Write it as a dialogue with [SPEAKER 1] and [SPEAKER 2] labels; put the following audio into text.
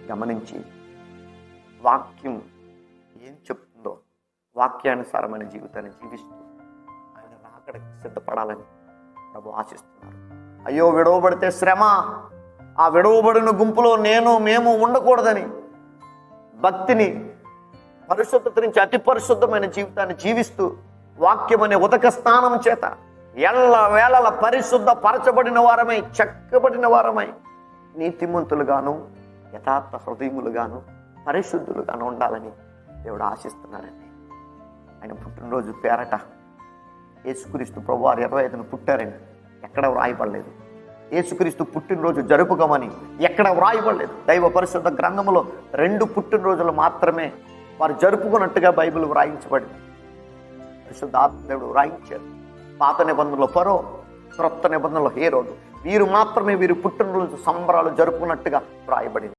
[SPEAKER 1] గమనించి వాక్యం ఏం చెప్తుందో వాక్యానుసారమైన జీవితాన్ని జీవిస్తూ ఆయన రాకడకి సిద్ధపడాలని ప్రభు ఆశిస్తున్నారు. అయ్యో విడవబడితే శ్రమ, ఆ విడవబడిన గుంపులో మేము ఉండకూడదని భక్తిని, పరిశుద్ధత నుంచి అతి పరిశుద్ధమైన జీవితాన్ని జీవిస్తూ వాక్యం అనే ఉదక స్నానం చేత ఎల్ల వేళల పరిశుద్ధ పరచబడిన వారమై, చెక్కబడిన వారమై, నీతిమంతులుగాను యథార్థ హృదయములుగాను పరిశుద్ధులుగాను ఉండాలని దేవుడు ఆశిస్తున్నాడండి. ఆయన పుట్టినరోజు పేరట యేసుక్రీస్తు ప్రభువారు 25న పుట్టారని ఎక్కడ వ్రాయబడలేదు. యేసుక్రీస్తు పుట్టినరోజు జరుపుకోమని ఎక్కడ వ్రాయబడలేదు. దైవ పరిశుద్ధ గ్రంథములో 2 పుట్టినరోజులు మాత్రమే వారు జరుపుకున్నట్టుగా బైబిల్ వ్రాయించబడింది. పరిశుద్ధాత్మదేవుడు వ్రాయించారు. పాత నిబంధనలో ఫరో, క్రొత్త నిబంధనలో హేరోదు, వీరు మాత్రమే వీరు పుట్టినరోజు సంబరాలు జరుపుకున్నట్టుగా వ్రాయబడింది.